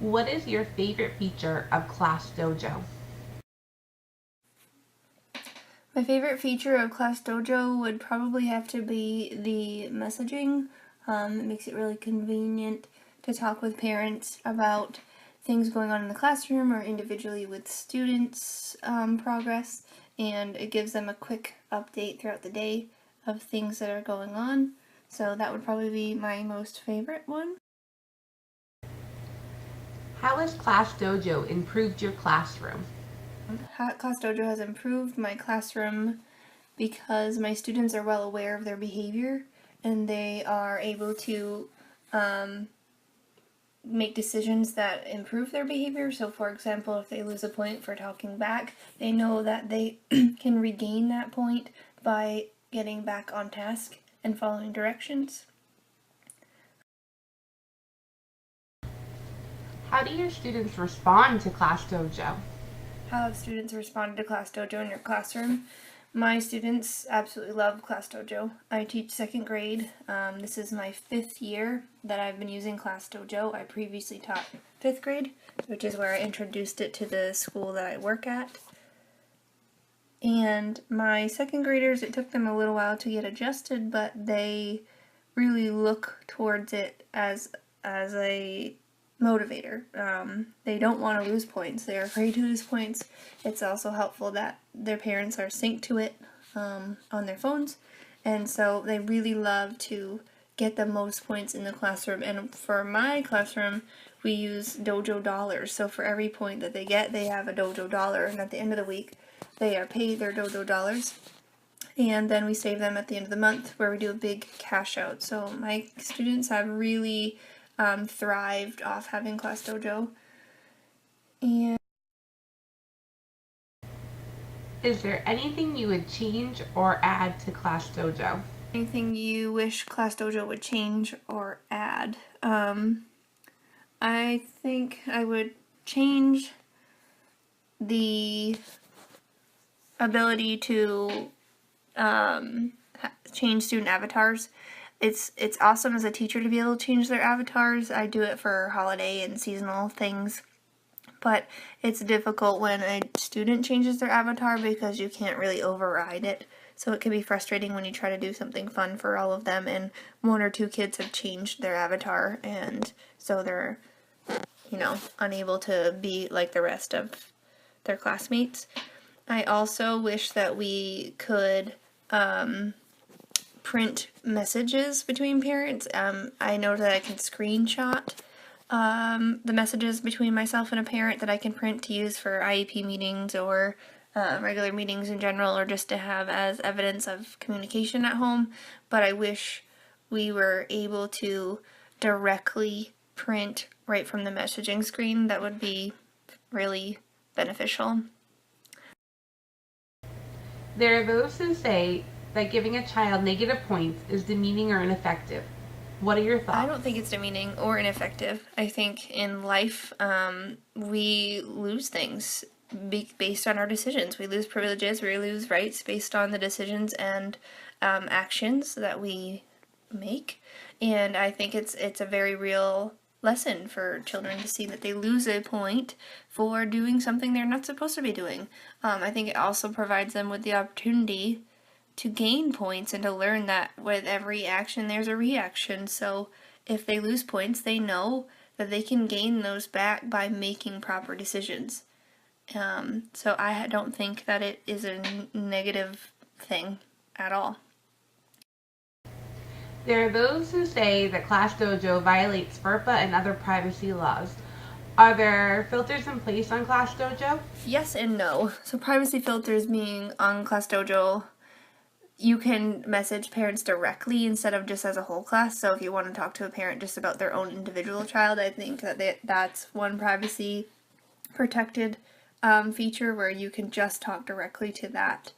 What is your favorite feature of ClassDojo? My favorite feature of ClassDojo would probably have to be the messaging. It makes it really convenient to talk with parents about things going on in the classroom or individually with students' progress, and it gives them a quick update throughout the day of things that are going on. So that would probably be my most favorite one. How has ClassDojo improved your classroom? ClassDojo has improved my classroom because my students are well aware of their behavior and they are able to make decisions that improve their behavior. So, for example, if they lose a point for talking back, they know that they can regain that point by getting back on task and following directions. How do your students respond to ClassDojo? How have students responded to ClassDojo in your classroom? My students absolutely love ClassDojo. I teach second grade. This is my 5th year that I've been using ClassDojo. I previously taught 5th grade, which is where I introduced it to the school that I work at. And my second graders, it took them a little while to get adjusted, but they really look towards it as a motivator. They don't want to lose points. They're afraid to lose points. It's also helpful that their parents are synced to it on their phones, and so they really love to get the most points in the classroom. And for my classroom, we use dojo dollars. So for every point that they get, they have a dojo dollar, and at the end of the week, they are paid their dojo dollars. And then we save them at the end of the month where we do a big cash out. So my students have really thrived off having ClassDojo. And Is there anything you would change or add to ClassDojo? anything you wish ClassDojo would change or add? I think I would change the ability to change student avatars. It's awesome as a teacher to be able to change their avatars. I do it for holiday and seasonal things, but it's difficult when a student changes their avatar because you can't really override it. So it can be frustrating when you try to do something fun for all of them and one or two kids have changed their avatar, and so they're, unable to be like the rest of their classmates. I also wish that we could print messages between parents. I know that I can screenshot the messages between myself and a parent that I can print to use for IEP meetings or regular meetings in general, or just to have as evidence of communication at home. But I wish we were able to directly print right from the messaging screen. That would be really beneficial. There are those who say that giving a child negative points is demeaning or ineffective. What are your thoughts? I don't think it's demeaning or ineffective. I think in life, we lose things based on our decisions. We lose privileges, we lose rights based on the decisions and actions that we make. And I think it's a very real lesson for children to see that they lose a point for doing something they're not supposed to be doing. I think it also provides them with the opportunity to gain points and to learn that with every action there's a reaction. So if they lose points, they know that they can gain those back by making proper decisions. So I don't think that it is a negative thing at all. There are those who say that ClassDojo violates FERPA and other privacy laws. Are there filters in place on ClassDojo? Yes and no. So privacy filters being on ClassDojo, you can message parents directly instead of just as a whole class. So if you want to talk to a parent just about their own individual child, I think that's one privacy protected feature where you can just talk directly to that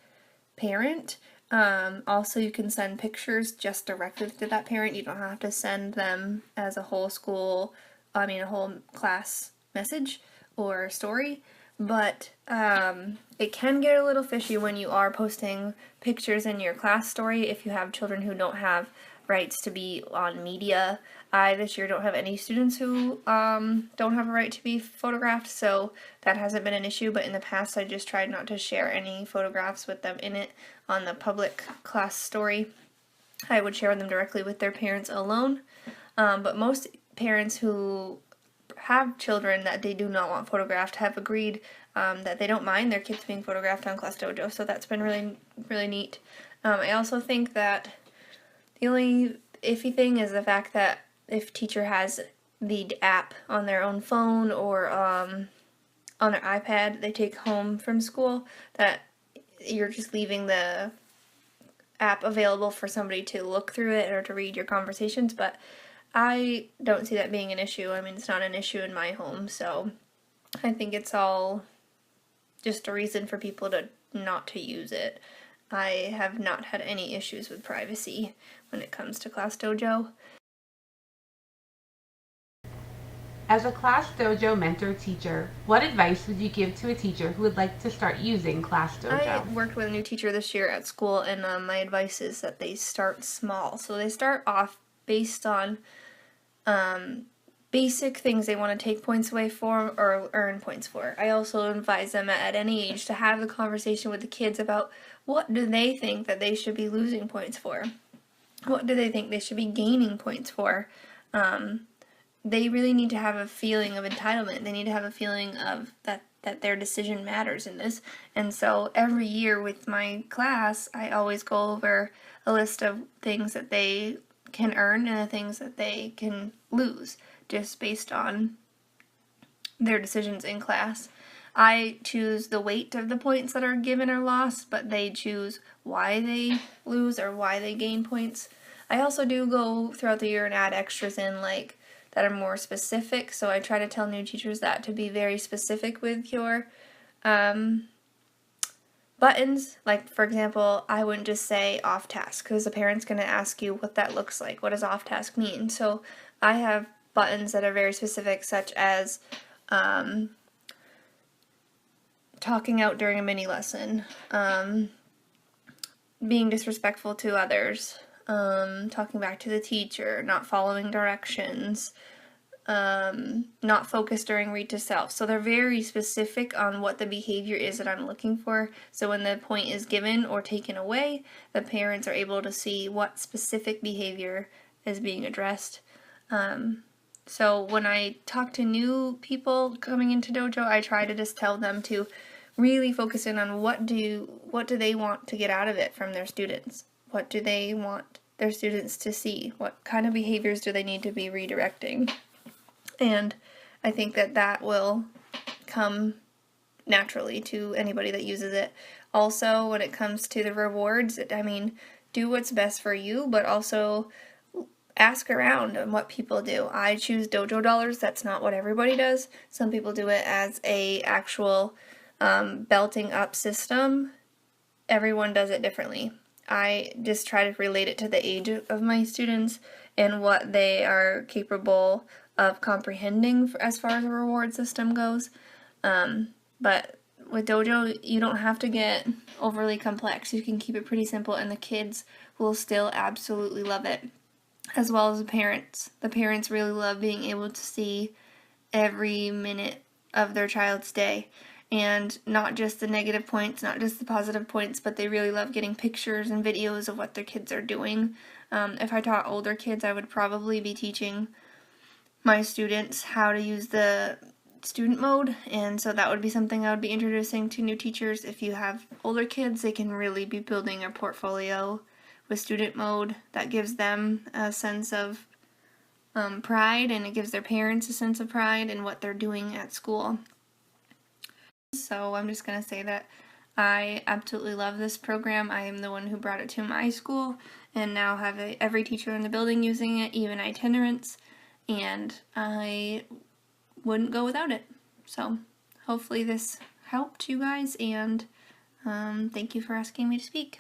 parent. Also, you can send pictures just directly to that parent. You don't have to send them as a whole class message or story. But it can get a little fishy when you are posting pictures in your class story if you have children who don't have rights to be on media. I this year don't have any students who don't have a right to be photographed, so that hasn't been an issue, but in the past I just tried not to share any photographs with them in it on the public class story. I would share them directly with their parents alone, but most parents who have children that they do not want photographed have agreed that they don't mind their kids being photographed on ClassDojo, so that's been really, really neat. I also think that the only iffy thing is the fact that if teacher has the app on their own phone or on their iPad they take home from school, that you're just leaving the app available for somebody to look through it or to read your conversations, but I don't see that being an issue. I mean, it's not an issue in my home, so I think it's all just a reason for people to not to use it. I have not had any issues with privacy when it comes to ClassDojo. As a ClassDojo mentor teacher, what advice would you give to a teacher who would like to start using ClassDojo? I worked with a new teacher this year at school, and my advice is that they start small. So they start off based on basic things they want to take points away for or earn points for. I also advise them at any age to have the conversation with the kids about what do they think that they should be losing points for. What do they think they should be gaining points for? They really need to have a feeling of entitlement. They need to have a feeling of that their decision matters in this. And so every year with my class, I always go over a list of things that they can earn and the things that they can lose, just based on their decisions in class. I choose the weight of the points that are given or lost, but they choose why they lose or why they gain points. I also do go throughout the year and add extras in, like, that are more specific, so I try to tell new teachers that to be very specific with your buttons. Like, for example, I wouldn't just say off task, because the parent's going to ask you what that looks like. What does off task mean? So I have buttons that are very specific, such as talking out during a mini lesson, being disrespectful to others, talking back to the teacher, not following directions, not focused during read to self. So they're very specific on what the behavior is that I'm looking for. So when the point is given or taken away, the parents are able to see what specific behavior is being addressed. So when I talk to new people coming into dojo, I try to just tell them to really focus in on what do they want to get out of it from their students. What do they want their students to see? What kind of behaviors do they need to be redirecting? And I think that will come naturally to anybody that uses it. Also, when it comes to the rewards, I mean, do what's best for you, but also ask around on what people do. I choose dojo dollars. That's not what everybody does. Some people do it as a actual belting up system. Everyone does it differently. I just try to relate it to the age of my students and what they are capable of comprehending as far as the reward system goes. But with dojo, you don't have to get overly complex. You can keep it pretty simple, and the kids will still absolutely love it, as well as the parents. The parents really love being able to see every minute of their child's day, and not just the negative points, not just the positive points, but they really love getting pictures and videos of what their kids are doing. If I taught older kids, I would probably be teaching my students how to use the student mode, and so that would be something I would be introducing to new teachers. If you have older kids, they can really be building a portfolio with student mode that gives them a sense of pride, and it gives their parents a sense of pride in what they're doing at school. So I'm just going to say that I absolutely love this program. I am the one who brought it to my school, and now have every teacher in the building using it, even itinerants, and I wouldn't go without it. So hopefully this helped you guys, and thank you for asking me to speak.